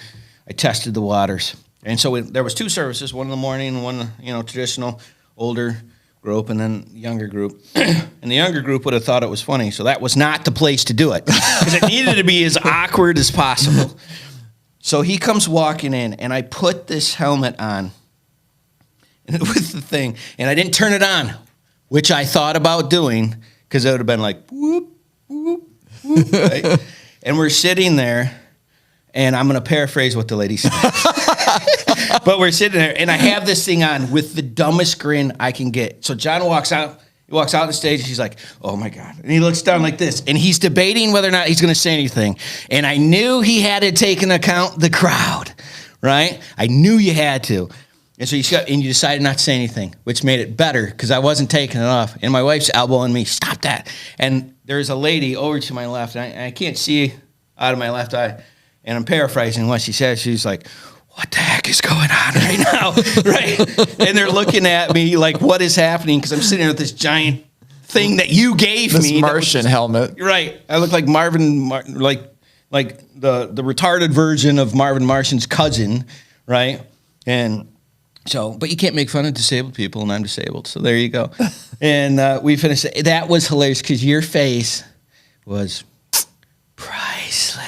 I tested the waters. And so there was 2 services, one in the morning and one, traditional, older group, and then younger group. And the younger group would have thought it was funny. So that was not the place to do it because it needed to be as awkward as possible. So he comes walking in, and I put this helmet on with the thing, and I didn't turn it on, which I thought about doing because it would have been like, whoop, whoop, whoop, right? And we're sitting there, and I'm going to paraphrase what the lady said. But we're sitting there, and I have this thing on with the dumbest grin I can get. So John walks out. He walks out on the stage, and he's like, oh, my God. And he looks down like this, and he's debating whether or not he's going to say anything. And I knew he had to take into account the crowd, right? I knew you had to. And so you decided not to say anything, which made it better because I wasn't taking it off. And my wife's elbowing me, stop that. And there's a lady over to my left, and I can't see out of my left eye. And I'm paraphrasing what she said. She's like, what the heck is going on right now? Right? And they're looking at me like, what is happening? Because I'm sitting there with this giant thing that you gave me. This Martian helmet. Right. I look like like the retarded version of Marvin Martian's cousin, right? And so, but you can't make fun of disabled people, and I'm disabled. So there you go. And we finished. That was hilarious because your face was priceless.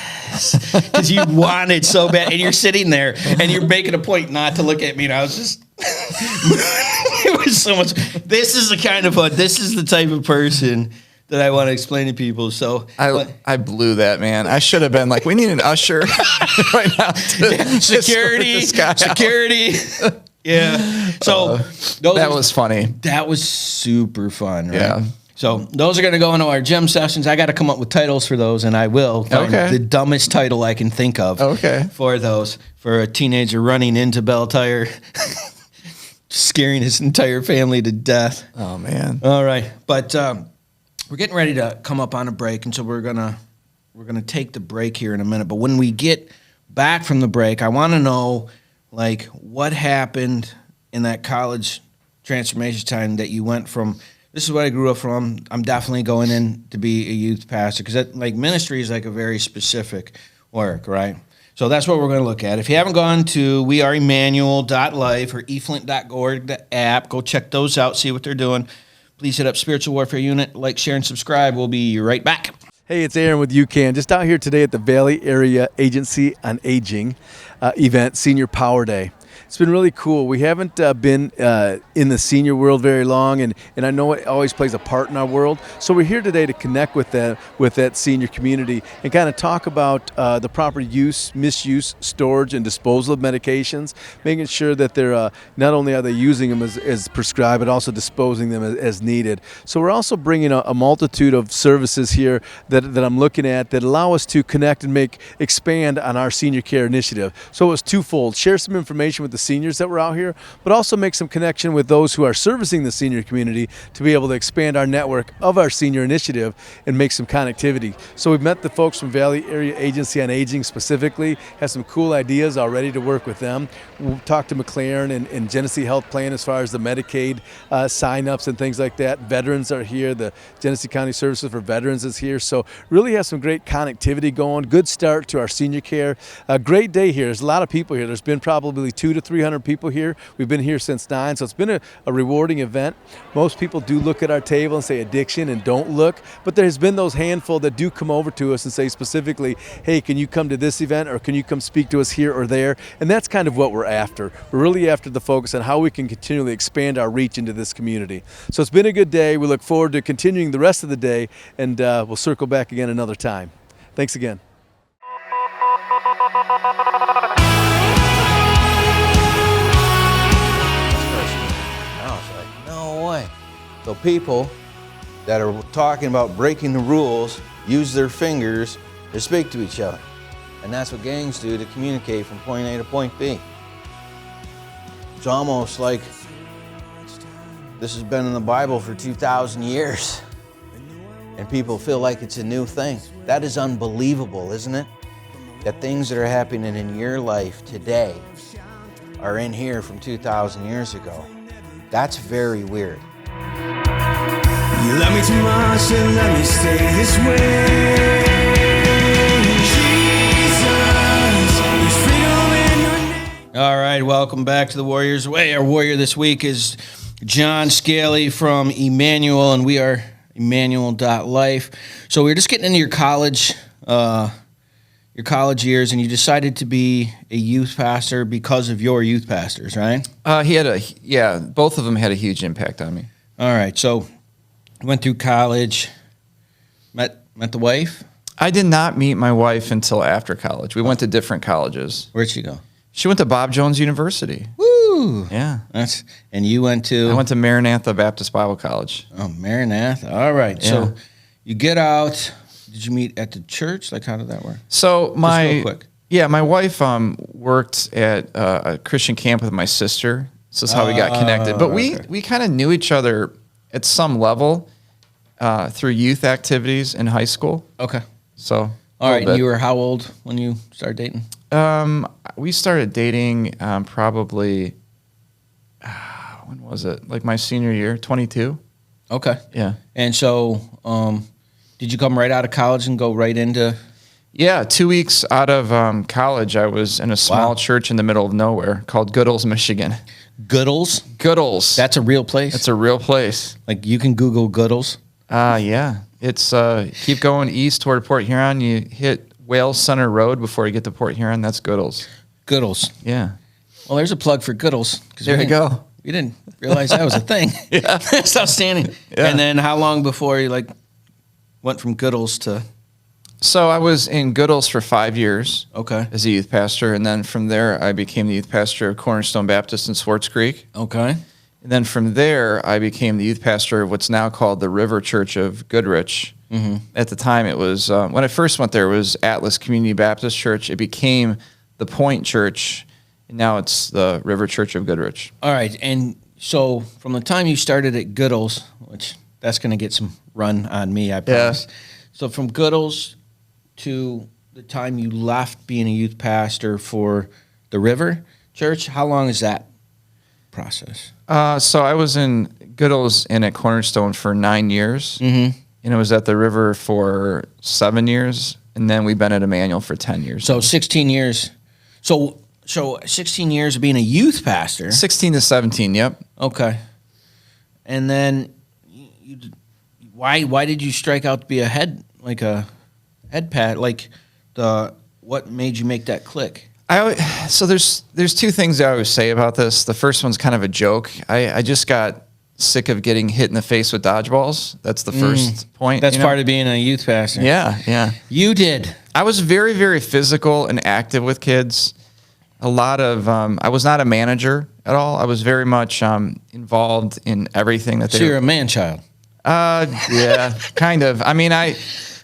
Because you wanted so bad, and you're sitting there, and you're making a point not to look at me, and I was just, it was so much. This is the kind of fun. This is the type of person that I want to explain to people. So I blew that, man. I should have been like, we need an usher right now. Security. Yeah. So that was funny. That was super fun. Right? Yeah. So those are going to go into our gym sessions. I got to come up with titles for those, and I will find the dumbest title I can think of for those. For a teenager running into Bell Tire, scaring his entire family to death. Oh, man. All right. But we're getting ready to come up on a break, and so we're gonna take the break here in a minute. But when we get back from the break, I want to know, like, what happened in that college transformation time that you went from, this is what I grew up from, I'm definitely going in to be a youth pastor, because ministry is like a very specific work, right? So that's what we're going to look at. If you haven't gone to weareemmanuel.life or eflint.org, the app, go check those out, see what they're doing. Please hit up Spiritual Warfare Unit, like, share, and subscribe. We'll be right back. Hey, it's Aaron with UCAN. Just out here today at the Valley Area Agency on Aging event, Senior Power Day. It's been really cool. We haven't been in the senior world very long, and I know it always plays a part in our world. So we're here today to connect with that senior community and kind of talk about the proper use, misuse, storage, and disposal of medications, making sure that they're not only are they using them as prescribed, but also disposing them as needed. So we're also bringing a multitude of services here that I'm looking at that allow us to connect and expand on our senior care initiative. So it was twofold: share some information with the seniors that were out here, but also make some connection with those who are servicing the senior community to be able to expand our network of our senior initiative and make some connectivity. So we've met the folks from Valley Area Agency on Aging specifically, have some cool ideas already to work with them. We'll talk to McLaren and Genesee Health Plan as far as the Medicaid sign-ups and things like that. Veterans are here. The Genesee County Services for Veterans is here. So really have some great connectivity going. Good start to our senior care. A great day here. There's a lot of people here. There's been probably 200 to 300 people here. We've been here since 9, so it's been a rewarding event. Most people do look at our table and say addiction and don't look, but there's been those handful that do come over to us and say specifically, hey, can you come to this event, or can you come speak to us here or there? And that's kind of what we're after. We're really after the focus on how we can continually expand our reach into this community. So it's been a good day. We look forward to continuing the rest of the day, and we'll circle back again another time. Thanks again. So people that are talking about breaking the rules use their fingers to speak to each other. And that's what gangs do to communicate from point A to point B. It's almost like this has been in the Bible for 2,000 years. And people feel like it's a new thing. That is unbelievable, isn't it? That things that are happening in your life today are in here from 2,000 years ago. That's very weird. You love me too much and let me stay this way. Jesus, there's freedom in your name. All right, welcome back to the Warriors Way. Our warrior this week is John Scaley from Emmanuel, and we are Emmanuel.life. So we were just getting into your college years, and you decided to be a youth pastor because of your youth pastors, right? Both of them had a huge impact on me. All right, so went through college, met the wife. I did not meet my wife until after college. We went to different colleges. Where'd she go? She went to Bob Jones University. Woo! Yeah. And you went to? I went to Maranatha Baptist Bible College. Oh, Maranatha. All right. Yeah. So you get out. Did you meet at the church? Like, how did that work? So real quick. My wife worked at a Christian camp with my sister. So that's how we got connected. But we kind of knew each other at some level through youth activities in high school. Okay. So all right. And you were how old when you started dating? We started dating probably, when was it? Like my senior year, 22. Okay. Yeah. And so did you come right out of college and go right into? Yeah, 2 weeks out of college, I was in a small church in the middle of nowhere called Goodles, Michigan. Goodles? Goodles. That's a real place? It's a real place. Like you can Google Goodles? Yeah. It's keep going east toward Port Huron. You hit Wales Center Road before you get to Port Huron. That's Goodles. Goodles. Yeah. Well, there's a plug for Goodles. There you go. We didn't realize that was a thing. Yeah. That's outstanding. Yeah. And then how long before you went from Goodles to? So I was in Goodles for 5 years. Okay. As a youth pastor, and then from there I became the youth pastor of Cornerstone Baptist in Swartz Creek. Okay. And then from there I became the youth pastor of what's now called the River Church of Goodrich. Mm-hmm. At the time it was, when I first went there, it was Atlas Community Baptist Church. It became the Point Church, and now it's the River Church of Goodrich. All right. And so from the time you started at Goodles, which that's going to get some run on me, I promise. Yeah. So from Goodles to the time you left being a youth pastor for the River Church, how long is that process? So I was in Goodles and at Cornerstone for 9 years, and I was at the River for 7 years, and then we've been at Emmanuel for 10 years. So 16 years. So 16 years of being a youth pastor. 16 to 17, yep. Okay. And then why did you strike out to be a head pat? What made you make that click? So there's two things I always say about this. The first one's kind of a joke. I just got sick of getting hit in the face with dodgeballs. That's the first point. That's part of being a youth pastor. Yeah. You did. I was very, very physical and active with kids. A lot of, I was not a manager at all. I was very much involved in everything that they. So you're a man-child. Yeah, kind of. I mean, I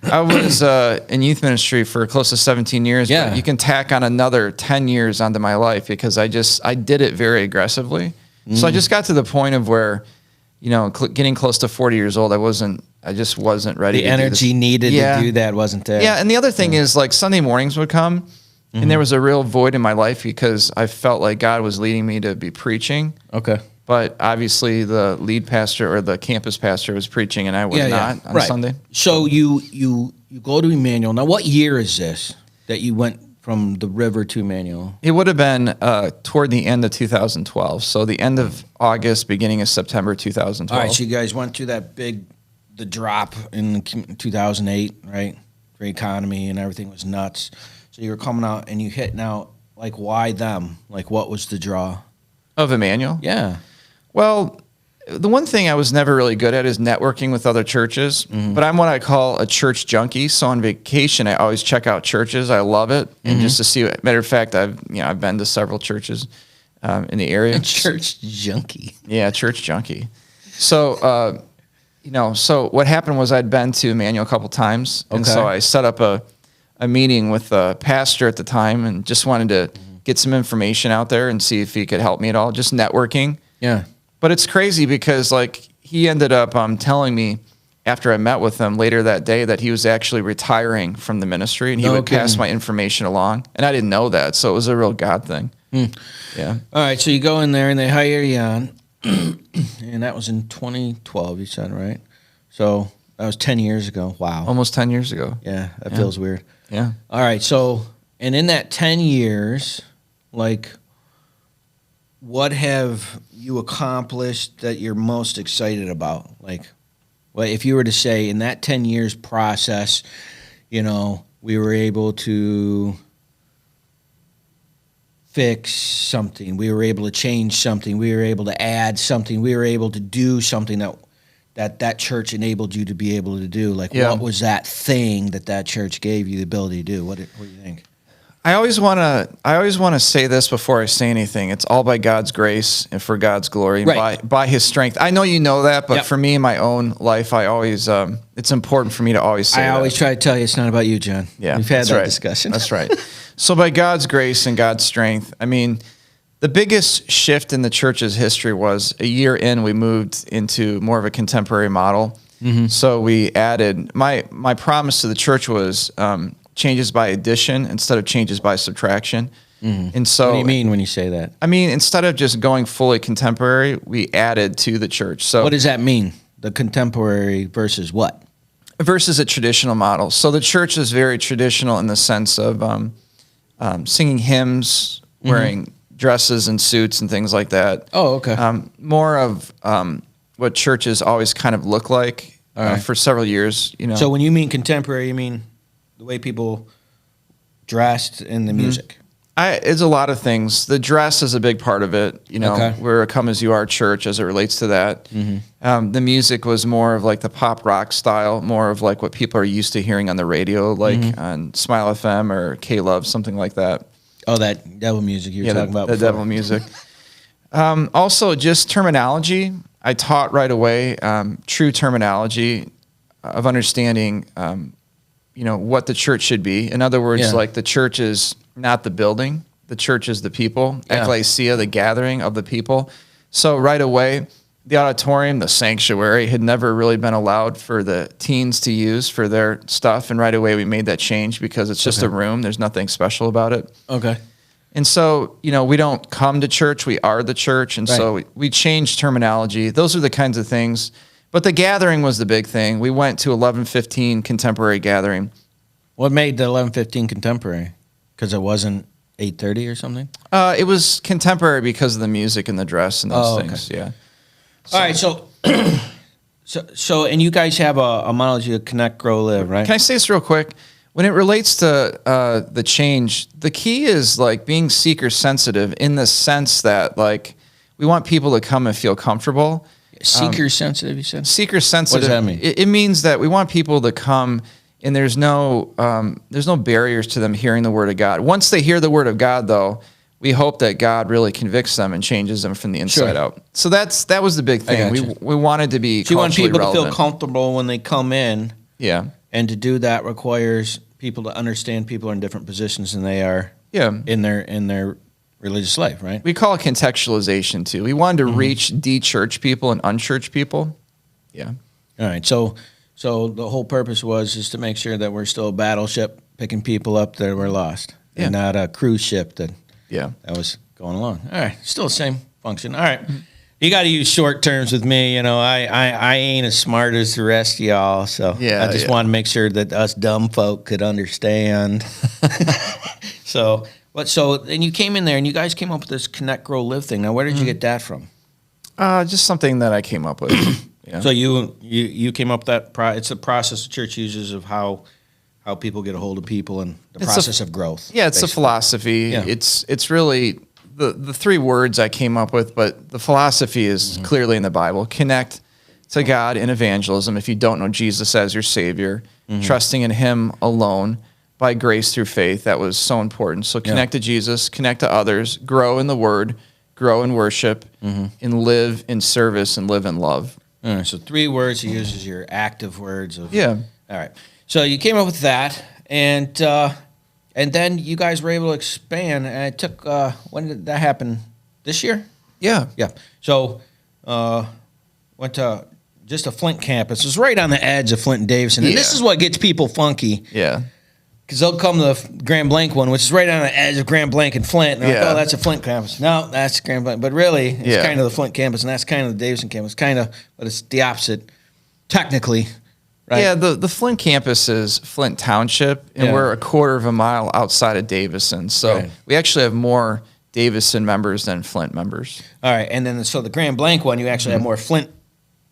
was in youth ministry for close to 17 years. Yeah. But you can tack on another 10 years onto my life because I did it very aggressively. So I just got to the point of where, getting close to 40 years old, I just wasn't ready. The energy needed to do that wasn't there. Yeah, and the other thing is Sunday mornings would come, and there was a real void in my life because I felt like God was leading me to be preaching. Okay. But obviously the lead pastor or the campus pastor was preaching, and I was not on Sunday. So you go to Emmanuel. Now, what year is this that you went from the River to Emmanuel? It would have been toward the end of 2012. So the end of August, beginning of September 2012. All right, so you guys went through the drop in 2008, right? For the economy and everything was nuts. So you were coming out and you hit now, why them? What was the draw? Of Emmanuel? Yeah. Well, the one thing I was never really good at is networking with other churches, but I'm what I call a church junkie. So on vacation, I always check out churches. I love it. And just to see, matter of fact, I've been to several churches in the area. A church junkie. Yeah, church junkie. So, so what happened was I'd been to Emmanuel a couple times. And so I set up a meeting with the pastor at the time and just wanted to get some information out there and see if he could help me at all, just networking. Yeah. But it's crazy because he ended up telling me after I met with him later that day that he was actually retiring from the ministry and he would pass my information along. And I didn't know that. So it was a real God thing. Yeah. All right. So you go in there and they hire you on. And that was in 2012, you said, right? So that was 10 years ago. Wow. Almost 10 years ago. Yeah, that feels weird. Yeah. All right, so, and in that 10 years, like, what have you accomplished that you're most excited about? Like, well, if you were to say in that 10 years process, you know, we were able to fix something, we were able to change something, we were able to add something, we were able to do something that church enabled you to be able to do. Like, what was that thing that church gave you the ability to do? What do you think? I always want to say this before I say anything. It's all by God's grace and for God's glory, Right. by His strength. I know you know that, but Yep. for me in my own life, I always it's important for me to always say I that. always try to tell you it's not about you, John. Yeah, We've had that's that right. discussion. That's right. So by God's grace and God's strength, I mean, the biggest shift in the church's history was a year in, we moved into more of a contemporary model. Mm-hmm. So we added, my promise to the church was changes by addition instead of changes by subtraction. Mm-hmm. And so, What do you mean when you say that? I mean, instead of just going fully contemporary, we added to the church. So What does that mean? The contemporary versus what? versus a traditional model. So the church is very traditional in the sense of singing hymns, wearing dresses and suits and things like that. Oh, okay. More of what churches always kind of look like right. for several years. You know. So when you mean contemporary, you mean the way people dressed in the music? It's a lot of things. The dress is a big part of it. You know, Okay. we're a come as you are church as it relates to that. The music was more of like the pop rock style, more of like what people are used to hearing on the radio, like on Smile FM or K Love, something like that. Oh, that devil music you were talking about the before. devil music. Also, just terminology. I taught right away true terminology of understanding, what the church should be. In other words, Yeah. like the church is not the building. The church is the people. Yeah. Ecclesia, the gathering of the people. So right away, the auditorium, the sanctuary, had never really been allowed for the teens to use for their stuff. And right away, we made that change because it's just a room. There's nothing special about it. Okay. And so, we don't come to church, we are the church. And so we changed terminology. Those are the kinds of things. But the gathering was the big thing. We went to 11:15 contemporary gathering. What made the 11:15 contemporary? Because it wasn't 8:30 or something? It was contemporary because of the music and the dress and those Oh, okay. things. Yeah. All right, so and you guys have a model of Connect, Grow, Live, right? Can I say this real quick? When it relates to the change, the key is like being seeker sensitive in the sense that like we want people to come and feel comfortable. Seeker sensitive, you said? Seeker sensitive. What does that mean? It means that we want people to come and there's no barriers to them hearing the word of God. Once they hear the word of God, though, we hope that God really convicts them and changes them from the inside Sure. out. So that was the big thing. gotcha. We wanted to be So you want culturally people to relevant. feel comfortable when they come in, Yeah. and to do that requires people to understand people are in different positions than they are Yeah. in their religious life, right? We call it contextualization too. We wanted to reach de-church people and unchurched people. Yeah. All right, so the whole purpose was just to make sure that we're still a battleship picking people up that were lost, and Yeah. not a cruise ship that was going along. All right, still the same function. All right, you got to use short terms with me. I ain't as smart as the rest of y'all, so I just want to make sure that us dumb folk could understand. So and you came in there and you guys came up with this Connect, Grow, Live thing. Now, where did you get that from? Just something that I came up with. Yeah. So you came up with that. It's the process the church uses of how people get a hold of people and the process of growth. Yeah, it's a basically. philosophy. Yeah. It's really the three words I came up with, but the philosophy is clearly in the Bible. Connect to God in evangelism. If you don't know Jesus as your Savior, trusting in Him alone by grace through faith, that was so important. So connect to Jesus, connect to others, grow in the Word, grow in worship, and live in service and live in love. All right, so three words he uses your active words of. Yeah. All right. So you came up with that, and then you guys were able to expand. And it took. When did that happen? This year? Yeah. Yeah. So went to just a Flint campus. It's right on the edge of Flint and Davidson, and this Yeah. is what gets people funky. Yeah. because they'll come to the Grand Blanc one, which is right on the edge of Grand Blanc and Flint. And they're like, Yeah. oh, that's a Flint campus. No, that's Grand Blanc. But really, it's Yeah. kind of the Flint campus, and that's kind of the Davison campus. But it's the opposite, technically. Right? Yeah, the Flint campus is Flint Township, and Yeah. we're a quarter of a mile outside of Davison. So Right. we actually have more Davison members than Flint members. All right, and then so the Grand Blanc one, you actually have Mm-hmm. more Flint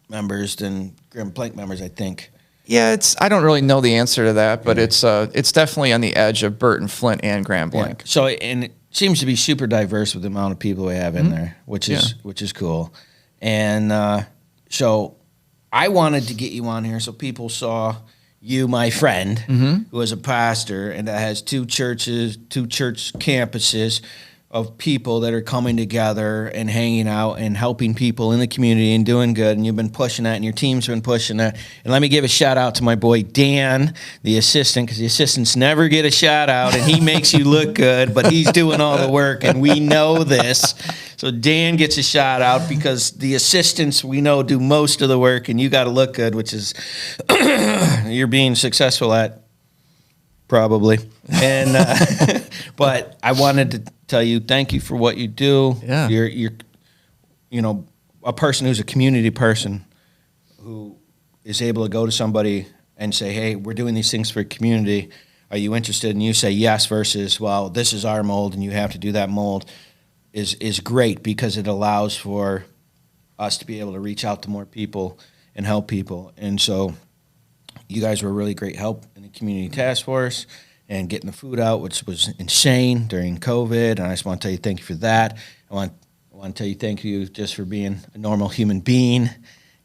members than Grand Blanc members, I think. Yeah, I don't really know the answer to that, but it's definitely on the edge of Burton, Flint, and Grand Blanc. Yeah. So and it seems to be super diverse with the amount of people we have in Mm-hmm. there, which is cool. And so I wanted to get you on here so people saw you, my friend, Mm-hmm. who is a pastor and that has two church campuses of people that are coming together and hanging out and helping people in the community and doing good. And you've been pushing that, and your team's been pushing that. And let me give a shout out to my boy Dan, the assistant, because the assistants never get a shout out, and he makes you look good, but he's doing all the work, and we know this. So Dan gets a shout out because the assistants we know do most of the work, and you got to look good, which is you're being successful at. Probably. And but I wanted to tell you thank you for what you do. Yeah. You're a person who's a community person who is able to go to somebody and say, "Hey, we're doing these things for a community. Are you interested?" And you say yes versus, "Well, this is our mold and you have to do that mold." Is great because it allows for us to be able to reach out to more people and help people. And so you guys were a really great help in the community task force and getting the food out, which was insane during COVID. And I just want to tell you thank you for that. I want to tell you thank you just for being a normal human being.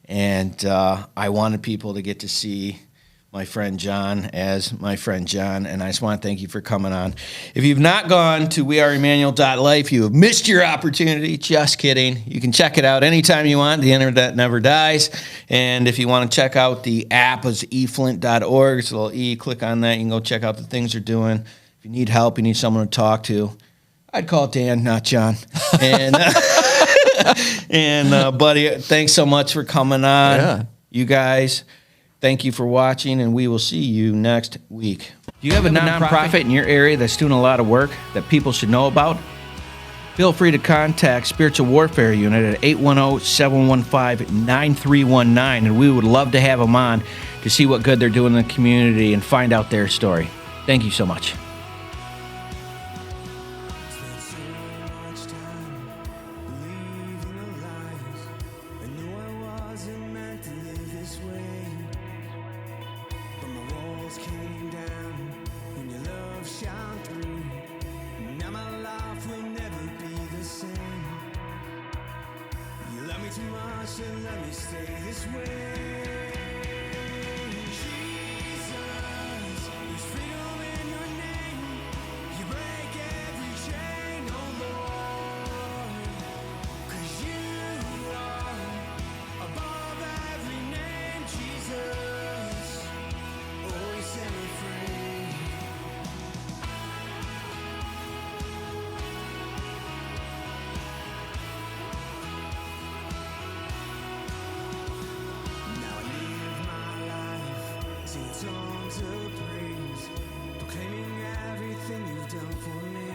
And I wanted people to get to see my friend John as my friend John. And I just want to thank you for coming on. If you've not gone to weareemmanuel.life, you have missed your opportunity. Just kidding. You can check it out anytime you want. The internet never dies. And if you want to check out the app, it's eflint.org. It's a little E. Click on that. You can go check out the things they're doing. If you need help, you need someone to talk to, I'd call Dan, not John. And, buddy, thanks so much for coming on. Yeah. You guys, thank you for watching, and we will see you next week. Do you have a nonprofit in your area that's doing a lot of work that people should know about? Feel free to contact Spiritual Warfare Unit at 810-715-9319, and we would love to have them on to see what good they're doing in the community and find out their story. Thank you so much. Spent so much time believing the lies. I knew I wasn't meant to live this way. But my walls came down when your love shone through. Now my life will never be the same. You love me too much to let me stay this way. Jesus, there's freedom in your name. You break every chain, oh Lord. 'Cause you are above every name, Jesus. Oh, you set me free. Now I live my life, singing songs of praise, proclaiming everything you've done for me.